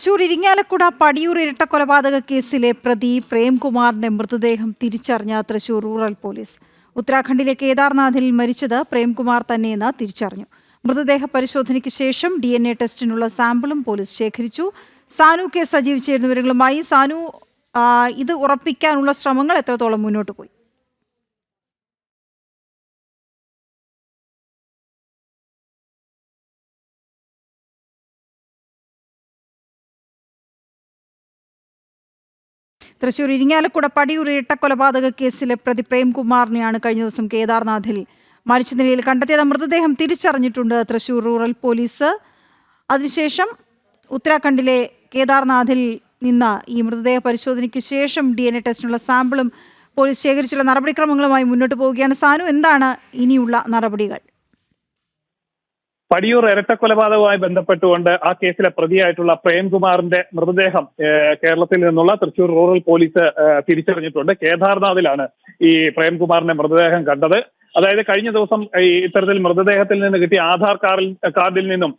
തൃശൂർ ഇരിങ്ങാലക്കുട പടിയൂർ ഇരട്ടക്കൊലപാതക കേസിലെ പ്രതി പ്രേംകുമാറിന്റെ മൃതദേഹം തിരിച്ചറിഞ്ഞ തൃശൂർ റൂറൽ പോലീസ്. ഉത്തരാഖണ്ഡിലെ കേദാർനാഥിൽ മരിച്ചത് പ്രേംകുമാർ തന്നെയെന്ന് തിരിച്ചറിഞ്ഞു. മൃതദേഹ പരിശോധനയ്ക്ക് ശേഷം DNA ടെസ്റ്റിനുള്ള സാമ്പിളും പോലീസ് ശേഖരിച്ചു. സാനു കെ സജീവ് ചേരുന്ന വിവരങ്ങളുമായി. സാനു, ഇത് ഉറപ്പിക്കാനുള്ള ശ്രമങ്ങൾ എത്രത്തോളം മുന്നോട്ട് പോയി? തൃശൂർ ഇരിങ്ങാലക്കുട പടിയൂർ ഇരട്ടക്കൊലപാതക കേസിലെ പ്രതി പ്രേംകുമാറിനെയാണ് കഴിഞ്ഞ ദിവസം കേദാർനാഥിൽ മരിച്ച നിലയിൽ കണ്ടെത്തിയത്. മൃതദേഹം തിരിച്ചറിഞ്ഞിട്ടുണ്ട് തൃശൂർ റൂറൽ പോലീസ്. അതിനുശേഷം ഉത്തരാഖണ്ഡിലെ കേദാർനാഥിൽ നിന്ന് ഈ മൃതദേഹ പരിശോധനയ്ക്ക് ശേഷം DNA ടെസ്റ്റിനുള്ള സാമ്പിളും പോലീസ് ശേഖരിച്ചുള്ള നടപടിക്രമങ്ങളുമായി മുന്നോട്ട് പോവുകയാണ്. സാനു, എന്താണ് ഇനിയുള്ള നടപടികൾ? പടിയൂർ ഇരട്ടക്കൊലപാതകവുമായി ബന്ധപ്പെട്ടുകൊണ്ട് ആ കേസിലെ പ്രതിയായിട്ടുള്ള പ്രേംകുമാറിന്റെ മൃതദേഹം കേരളത്തിൽ നിന്നുള്ള തൃശൂർ റൂറൽ പോലീസ് തിരിച്ചറിഞ്ഞിട്ടുണ്ട്. കേദാർനാഥിലാണ് ഈ പ്രേംകുമാറിന്റെ മൃതദേഹം കണ്ടത്. അതായത് കഴിഞ്ഞ ദിവസം ഇത്തരത്തിൽ മൃതദേഹത്തിൽ നിന്ന് കിട്ടിയ ആധാർ കാർഡിൽ നിന്നും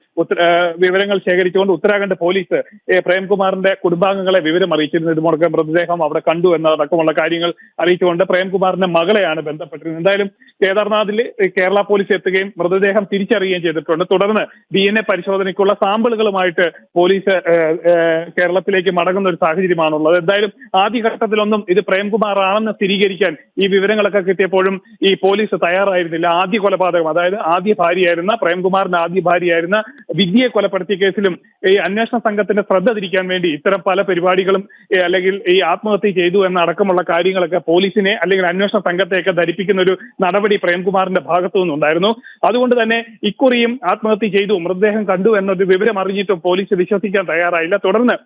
വിവരങ്ങൾ ശേഖരിച്ചുകൊണ്ട് ഉത്തരാഖണ്ഡ് പോലീസ് പ്രേംകുമാറിന്റെ കുടുംബാംഗങ്ങളെ വിവരം അറിയിച്ചിരുന്നു. ഇതുമുടക്കം മൃതദേഹം അവിടെ കണ്ടു എന്നതടക്കമുള്ള കാര്യങ്ങൾ അറിയിച്ചുകൊണ്ട് പ്രേംകുമാറിന്റെ മകളെയാണ് ബന്ധപ്പെട്ടിരുന്നത്. എന്തായാലും കേദാർനാഥിൽ കേരള പോലീസ് എത്തുകയും മൃതദേഹം തിരിച്ചറിയുകയും ചെയ്തിട്ടുണ്ട്. തുടർന്ന് DNA പരിശോധനയ്ക്കുള്ള സാമ്പിളുകളുമായിട്ട് പോലീസ് കേരളത്തിലേക്ക് മടങ്ങുന്ന ഒരു സാഹചര്യമാണുള്ളത്. എന്തായാലും ആദ്യഘട്ടത്തിലൊന്നും ഇത് പ്രേംകുമാർ ആണെന്ന് സ്ഥിരീകരിക്കാൻ ഈ വിവരങ്ങളൊക്കെ കിട്ടിയപ്പോഴും ഈ പോലീസ് തയ്യാറായിരുന്നില്ല. ആദ്യ കൊലപാതകം, അതായത് ആദ്യ ഭാര്യയായിരുന്ന പ്രേംകുമാറിന്റെ ആദ്യ ഭാര്യയായിരുന്ന വിദ്യയെ കൊലപ്പെടുത്തിയ കേസിലും ഈ അന്വേഷണ സംഘത്തിന്റെ ശ്രദ്ധ തിരിക്കാൻ വേണ്ടി ഇത്തരം പല പരിപാടികളും അല്ലെങ്കിൽ ഈ ആത്മഹത്യ ചെയ്തു എന്നടക്കമുള്ള കാര്യങ്ങളൊക്കെ പോലീസിനെ അല്ലെങ്കിൽ അന്വേഷണ സംഘത്തെയൊക്കെ ധരിപ്പിക്കുന്ന ഒരു നടപടി പ്രേംകുമാറിന്റെ ഭാഗത്തു നിന്നുണ്ടായിരുന്നു. അതുകൊണ്ട് തന്നെ ഇക്കുറിയും ആത്മഹത്യ ചെയ്തു, മൃതദേഹം കണ്ടു എന്നൊരു വിവരം അറിഞ്ഞിട്ടും പോലീസ് വിശ്വസിക്കാൻ തയ്യാറായില്ല. തുടർന്ന്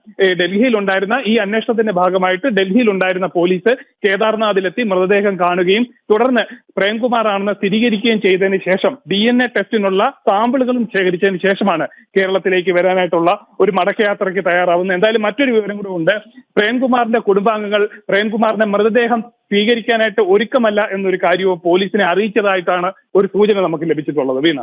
ഡൽഹിയിലുണ്ടായിരുന്ന ഈ അന്വേഷണത്തിന്റെ ഭാഗമായിട്ട് ഡൽഹിയിലുണ്ടായിരുന്ന പോലീസ് കേദാർനാഥിലെത്തി മൃതദേഹം കാണുകയും തുടർന്ന് പ്രേംകുമാറാണെന്ന് സ്ഥിരീകരിക്കുകയും ചെയ്തതിന് ശേഷം DNA ടെസ്റ്റിനുള്ള സാമ്പിളുകളും ശേഖരിച്ചതിന് ശേഷമാണ് കേരളത്തിലേക്ക് വരാനായിട്ടുള്ള ഒരു മടക്കയാത്രയ്ക്ക് തയ്യാറാവുന്നത്. എന്തായാലും മറ്റൊരു വിവരം കൂടെ ഉണ്ട്. പ്രേംകുമാറിന്റെ കുടുംബാംഗങ്ങൾ പ്രേംകുമാറിന്റെ മൃതദേഹം സ്വീകരിക്കാനായിട്ട് ഒരുക്കമല്ല എന്നൊരു കാര്യവും പോലീസിനെ അറിയിച്ചതായിട്ടാണ് ഒരു സൂചന നമുക്ക് ലഭിച്ചിട്ടുള്ളത്. വീണ.